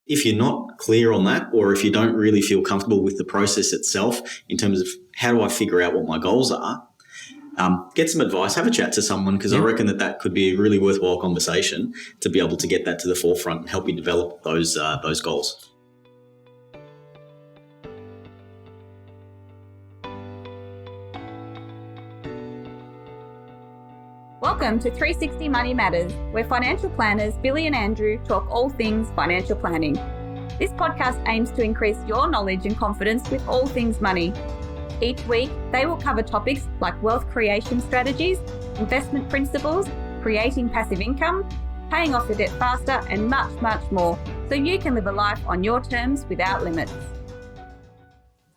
if you're not clear on that, or if you don't really feel comfortable with the process itself in terms of how do I figure out what my goals are, get some advice, have a chat to someone, because I reckon that could be a really worthwhile conversation to be able to get that to the forefront and help you develop those goals. Welcome to 360 Money Matters, where financial planners Billy and Andrew talk all things financial planning. This podcast aims to increase your knowledge and confidence with all things money. Each week, they will cover topics like wealth creation strategies, investment principles, creating passive income, paying off your debt faster, and much, much more, so you can live a life on your terms without limits.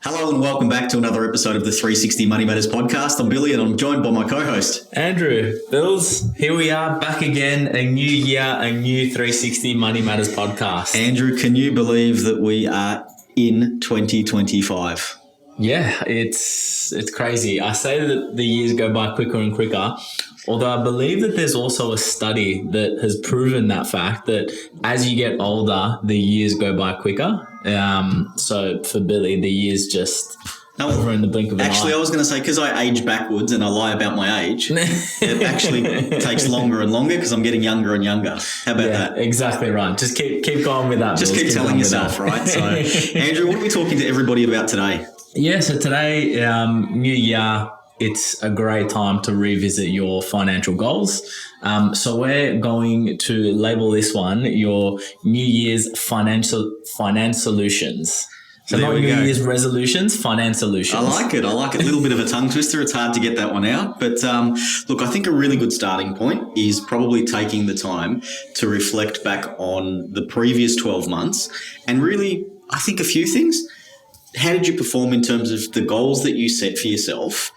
Hello and welcome back to another episode of the 360 Money Matters podcast. I'm Billy and I'm joined by my co-host, Andrew. Bills, here we are back again, a new year, a new 360 Money Matters podcast. Andrew, can you believe that we are in 2025? Yeah, it's crazy. I say that the years go by quicker and quicker, although I believe that there's also a study that has proven that fact, that as you get older, the years go by quicker. So for Billy, the years just over in the blink of an eye. Actually, I was going to say, because I age backwards and I lie about my age, it actually takes longer and longer because I'm getting younger and younger. How about that? Exactly right. Just keep going with that. Just keep telling yourself, right? So, Andrew, what are we talking to everybody about today? Yeah, so today, new year, it's a great time to revisit your financial goals. So we're going to label this one your New Year's finance solutions. So not New Year's resolutions, finance solutions. I like it. A little bit of a tongue twister. It's hard to get that one out. But look, I think a really good starting point is probably taking the time to reflect back on the previous 12 months and really, I think a few things. How did you perform in terms of the goals that you set for yourself?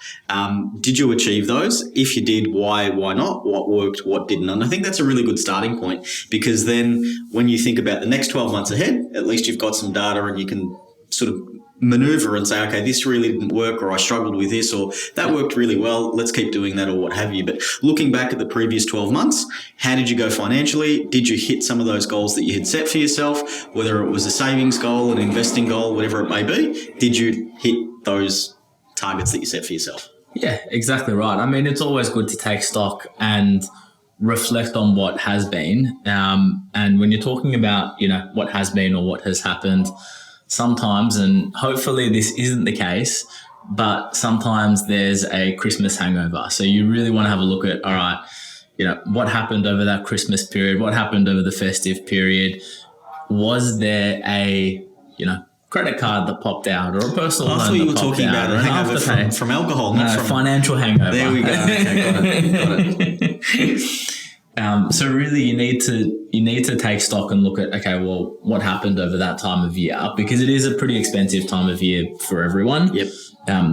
Did you achieve those? If you did, why not? What worked, what didn't? And I think that's a really good starting point, because then when you think about the next 12 months ahead, at least you've got some data and you can sort of maneuver and say, okay, this really didn't work, or I struggled with this, or that worked really well, let's keep doing that, or what have you. But looking back at the previous 12 months, how did you go financially? Did you hit some of those goals that you had set for yourself, whether it was a savings goal, an investing goal, whatever it may be? Did you hit those targets that you set for yourself? Yeah, exactly right. I mean, it's always good to take stock and reflect on what has been. And when you're talking about, what has been or what has happened, sometimes, and hopefully this isn't the case, but sometimes there's a Christmas hangover. So you really want to have a look at, all right, what happened over that Christmas period? What happened over the festive period? Was there a, credit card that popped out, or a personal loan? I thought you were talking about a hangover from alcohol, not from financial hangover. There we go. Okay, got it. So really you need to take stock and look at, okay, well, what happened over that time of year? Because it is a pretty expensive time of year for everyone. Yep.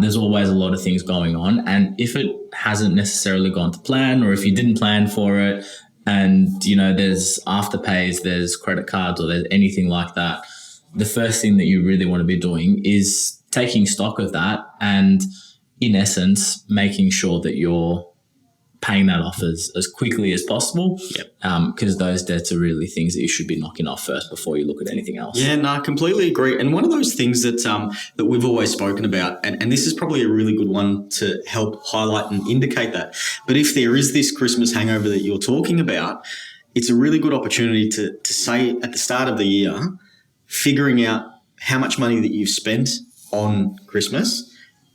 There's always a lot of things going on. And if it hasn't necessarily gone to plan, or if you didn't plan for it, and, there's afterpays, there's credit cards, or there's anything like that, the first thing that you really want to be doing is taking stock of that and, in essence, making sure that you're paying that off as quickly as possible. Yep. Because those debts are really things that you should be knocking off first before you look at anything else. Yeah, no, I completely agree. And one of those things that we've always spoken about, and this is probably a really good one to help highlight and indicate that, but if there is this Christmas hangover that you're talking about, it's a really good opportunity to say at the start of the year, figuring out how much money that you've spent on Christmas,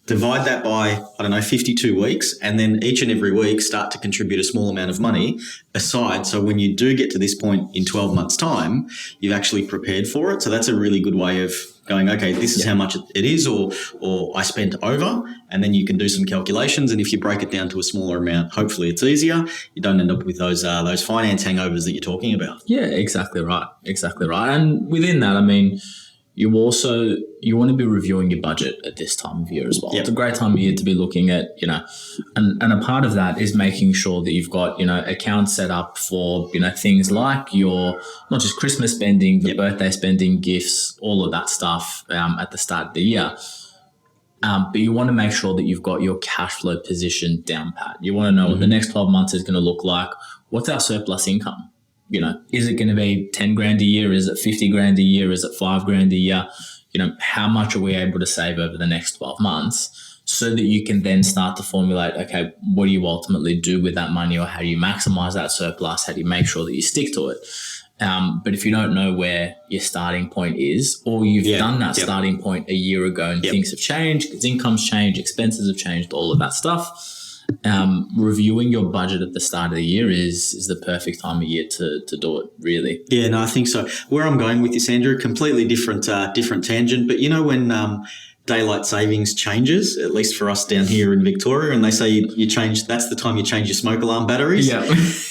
divide that by, 52 weeks, and then each and every week start to contribute a small amount of money aside. So when you do get to this point in 12 months' time, you've actually prepared for it. So that's a really good way of going, okay, this is how much it is, or I spent over, and then you can do some calculations. And if you break it down to a smaller amount, hopefully it's easier. You don't end up with those finance hangovers that you're talking about. Yeah, exactly right. And within that, I mean, you want to be reviewing your budget at this time of year as well. Yep. It's a great time of year to be looking at, and a part of that is making sure that you've got, accounts set up for, things like your, not just Christmas spending, but birthday spending, gifts, all of that stuff at the start of the year. But you want to make sure that you've got your cash flow position down pat. You want to know what the next 12 months is going to look like. What's our surplus income? is it going to be 10 grand a year? Is it 50 grand a year? Is it 5 grand a year? How much are we able to save over the next 12 months so that you can then start to formulate, okay, what do you ultimately do with that money, or how do you maximize that surplus? How do you make sure that you stick to it? But if you don't know where your starting point is, or you've done that starting point a year ago and things have changed, because income's changed, expenses have changed, all of that stuff, reviewing your budget at the start of the year is the perfect time of year to do it, really. Yeah, no, I think so. Where I'm going with this, Andrew, completely different tangent, but when daylight savings changes, at least for us down here in Victoria, and they say you change, that's the time you change your smoke alarm batteries. Yeah.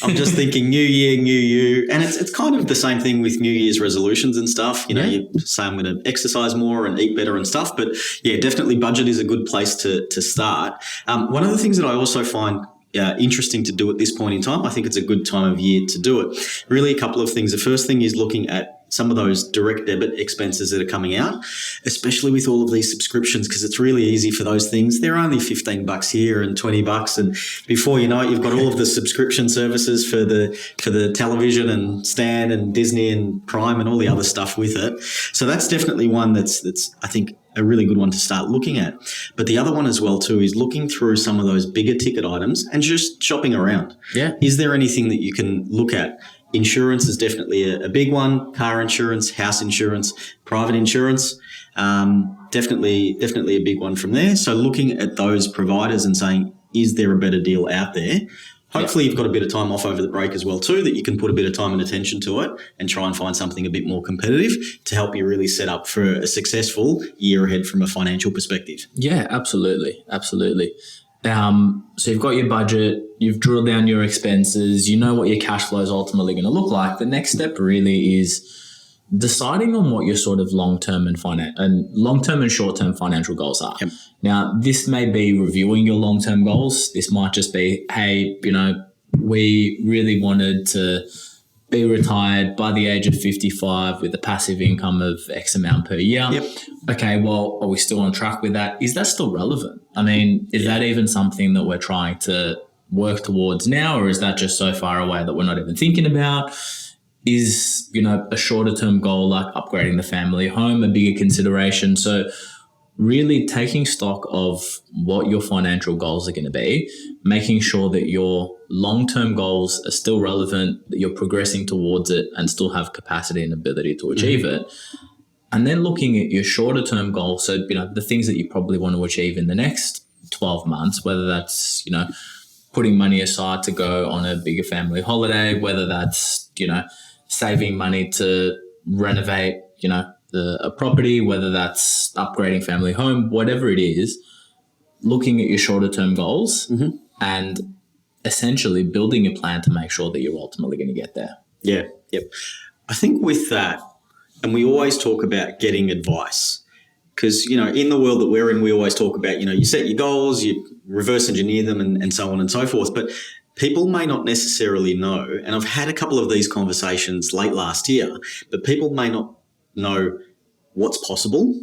I'm just thinking new year, new you. And it's kind of the same thing with New Year's resolutions and stuff. You say I'm going to exercise more and eat better and stuff. But yeah, definitely budget is a good place to start. One of the things that I also find interesting to do at this point in time, I think it's a good time of year to do it. Really, a couple of things. The first thing is looking at some of those direct debit expenses that are coming out, especially with all of these subscriptions, because it's really easy for those things. They're only $15 here and $20, and before you know it, you've got all of the subscription services for the television and Stan and Disney and Prime and all the other stuff with it. So that's definitely one that's I think a really good one to start looking at. But the other one as well too is looking through some of those bigger ticket items and just shopping around. Yeah. Is there anything that you can look at? Insurance is definitely a big one. Car insurance, house insurance, private insurance, definitely a big one from there. So looking at those providers and saying, is there a better deal out there? Hopefully you've got a bit of time off over the break as well too, that you can put a bit of time and attention to it and try and find something a bit more competitive to help you really set up for a successful year ahead from a financial perspective. Yeah, absolutely. So you've got your budget, you've drilled down your expenses, you know what your cash flow is ultimately going to look like. The next step really is deciding on what your sort of long-term and short-term financial goals are. Yep. Now, this may be reviewing your long-term goals. This might just be, hey, we really wanted to be retired by the age of 55 with a passive income of X amount per year. Yep. Okay, well, are we still on track with that? Is that still relevant? I mean, is that even something that we're trying to work towards now, or is that just so far away that we're not even thinking about? Is, a shorter term goal like upgrading the family home a bigger consideration? So really taking stock of what your financial goals are going to be, making sure that your long-term goals are still relevant, that you're progressing towards it and still have capacity and ability to achieve it. And then looking at your shorter term goals, so, the things that you probably want to achieve in the next 12 months, whether that's, putting money aside to go on a bigger family holiday, whether that's, saving money to renovate, a property, whether that's upgrading family home, whatever it is, looking at your shorter term goals and essentially building a plan to make sure that you're ultimately going to get there. Yeah. Yep. I think with that, and we always talk about getting advice because, in the world that we're in, we always talk about, you set your goals, you reverse engineer them and so on and so forth. But people may not necessarily know, and I've had a couple of these conversations late last year, but people may not know what's possible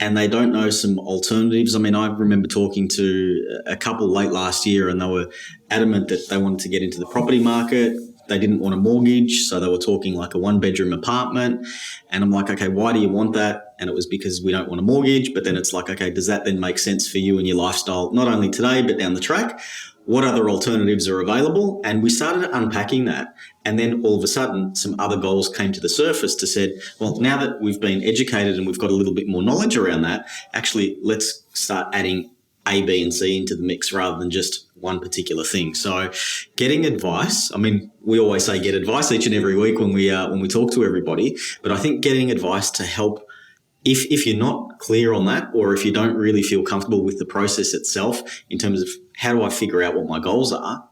and they don't know some alternatives. I mean, I remember talking to a couple late last year and they were adamant that they wanted to get into the property market. They didn't want a mortgage, so they were talking like a one-bedroom apartment. And I'm like, okay, why do you want that? And it was because we don't want a mortgage. But then it's like, okay, does that then make sense for you and your lifestyle, not only today, but down the track? What other alternatives are available? And we started unpacking that. And then all of a sudden, some other goals came to the surface to said, well, now that we've been educated and we've got a little bit more knowledge around that, actually, let's start adding A, B, and C into the mix rather than just one particular thing. So getting advice, I mean, we always say get advice each and every week when we talk to everybody, but I think getting advice to help if you're not clear on that, or if you don't really feel comfortable with the process itself in terms of how do I figure out what my goals are,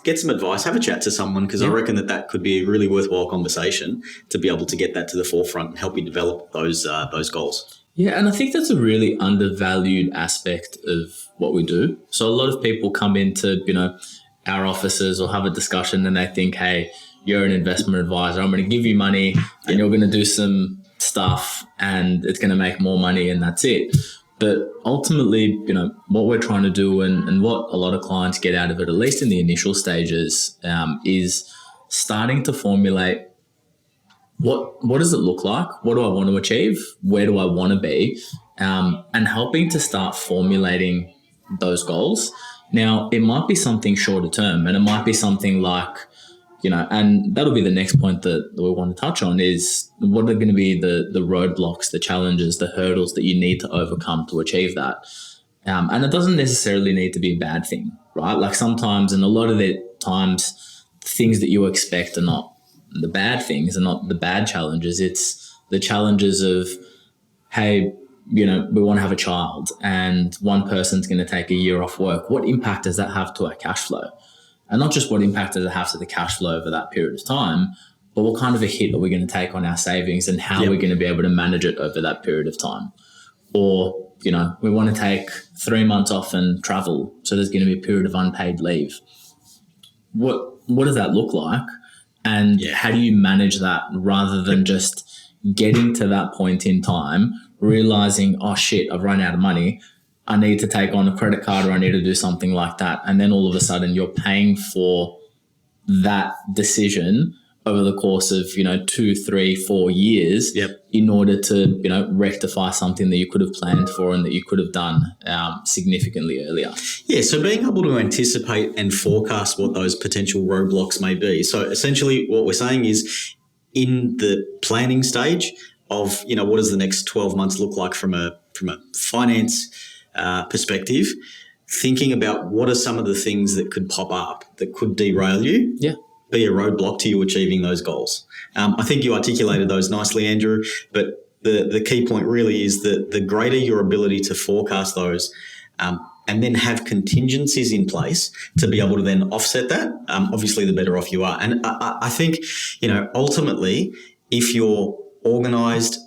get some advice, have a chat to someone, because I reckon that could be a really worthwhile conversation to be able to get that to the forefront and help you develop those goals. Yeah, and I think that's a really undervalued aspect of what we do. So a lot of people come into, our offices or have a discussion and they think, hey, you're an investment advisor. I'm going to give you money and you're going to do some stuff and it's going to make more money and that's it. But ultimately, what we're trying to do and what a lot of clients get out of it, at least in the initial stages, is starting to formulate what does it look like? What do I want to achieve? Where do I want to be? And helping to start formulating those goals. Now, it might be something shorter term, and it might be something like, and that'll be the next point that we want to touch on is what are going to be the roadblocks, the challenges, the hurdles that you need to overcome to achieve that. And it doesn't necessarily need to be a bad thing, right? Like sometimes, and a lot of the times, things that you expect are not the bad things and not the bad challenges. It's the challenges of, hey, we want to have a child and one person's going to take a year off work. What impact does that have to our cash flow? And not just what impact does it have to the cash flow over that period of time, but what kind of a hit are we going to take on our savings and how we're going to be able to manage it over that period of time? Or, we want to take 3 months off and travel. So there's going to be a period of unpaid leave. What does that look like? And how do you manage that rather than just getting to that point in time, realizing, oh shit, I've run out of money. I need to take on a credit card or I need to do something like that. And then all of a sudden you're paying for that decision over the course of, 2, 3, 4 years in order to, rectify something that you could have planned for and that you could have done significantly earlier. Yeah, so being able to anticipate and forecast what those potential roadblocks may be. So essentially what we're saying is in the planning stage of, what does the next 12 months look like from a finance perspective, thinking about what are some of the things that could pop up that could derail you. Yeah. Be a roadblock to you achieving those goals. I think you articulated those nicely, Andrew, but the key point really is that the greater your ability to forecast those and then have contingencies in place to be able to then offset that, obviously the better off you are. And I think, ultimately, if you're organised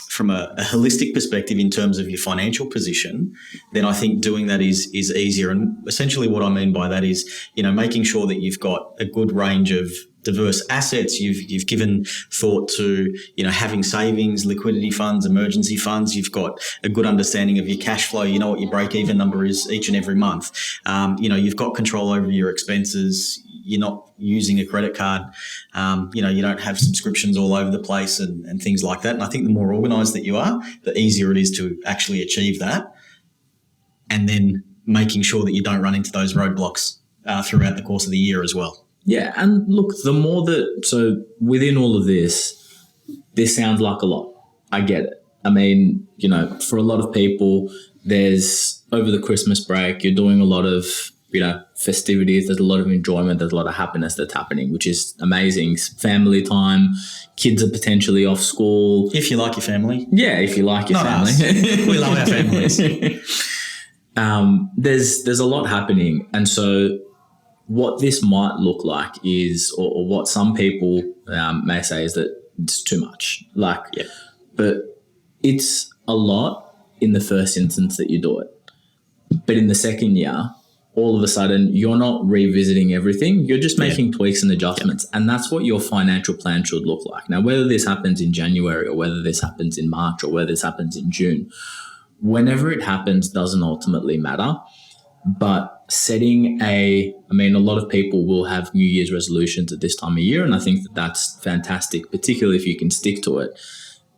from a holistic perspective in terms of your financial position, then I think doing that is easier. And essentially what I mean by that is, making sure that you've got a good range of diverse assets. You've given thought to, having savings, liquidity funds, emergency funds. You've got a good understanding of your cash flow. You know what your break-even number is each and every month. You've got control over your expenses. You're not using a credit card. You don't have subscriptions all over the place and things like that. And I think the more organised that you are, the easier it is to actually achieve that. And then making sure that you don't run into those roadblocks throughout the course of the year as well. Yeah, and look, so within all of this sounds like a lot. I get it. I mean, for a lot of people, there's over the Christmas break, you're doing a lot of, festivities. There's a lot of enjoyment. There's a lot of happiness that's happening, which is amazing. Family time. Kids are potentially off school. If you like your family. Yeah, if you like your family. We love our families. There's a lot happening. And so what this might look like is, or what some people may say is that it's too much. But it's a lot in the first instance that you do it. But in the second year, all of a sudden, you're not revisiting everything. You're just making tweaks and adjustments. And that's what your financial plan should look like. Now, whether this happens in January or whether this happens in March or whether this happens in June, whenever it happens doesn't ultimately matter. But setting a lot of people will have New Year's resolutions at this time of year. And I think that that's fantastic, particularly if you can stick to it.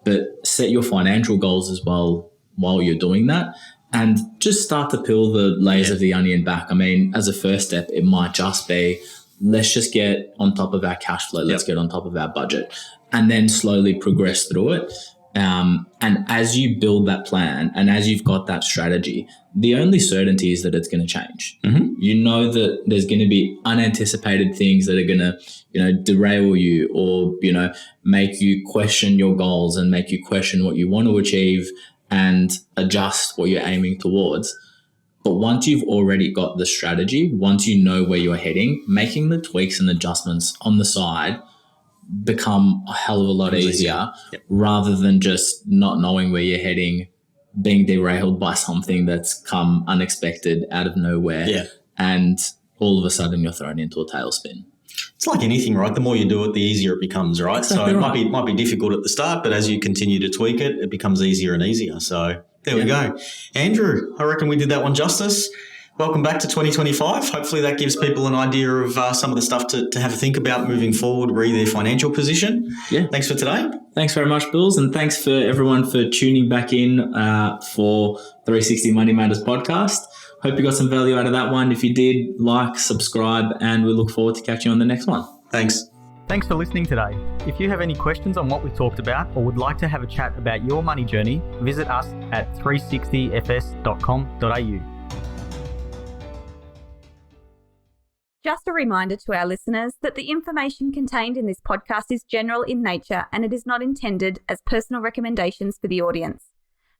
But set your financial goals as well while you're doing that. And just start to peel the layers of the onion back. I mean, as a first step, it might just be, let's just get on top of our cash flow. Let's get on top of our budget and then slowly progress through it. And as you build that plan and as you've got that strategy, the only certainty is that it's going to change. Mm-hmm. You know that there's going to be unanticipated things that are going to, derail you or, make you question your goals and make you question what you want to achieve and adjust what you're aiming towards. But once you've already got the strategy, once you know where you're heading, making the tweaks and adjustments on the side become a hell of a lot easier rather than just not knowing where you're heading, being derailed by something that's come unexpected out of nowhere and all of a sudden you're thrown into a tailspin. It's like anything, right? The more you do it, the easier it becomes, right? Exactly so it might be difficult at the start, but as you continue to tweak it, it becomes easier and easier. So there we go. Andrew, I reckon we did that one justice. welcome back to 2025. Hopefully that gives people an idea of some of the stuff to have a think about moving forward, re their financial position. Yeah. Thanks for today. Thanks very much, Bills, and thanks for everyone for tuning back in for 360 Money Matters podcast. Hope you got some value out of that one. If you did, like, subscribe, and we look forward to catching you on the next one. Thanks. Thanks for listening today. If you have any questions on what we talked about or would like to have a chat about your money journey, visit us at 360fs.com.au. Just a reminder to our listeners that the information contained in this podcast is general in nature and it is not intended as personal recommendations for the audience.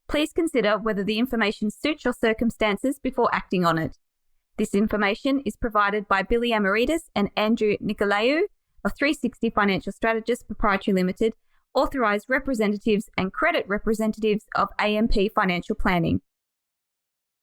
Please consider whether the information suits your circumstances before acting on it. This information is provided by Billy Amaritis and Andrew Nicolaou of 360 Financial Strategists Proprietary Limited, authorised representatives and credit representatives of AMP Financial Planning.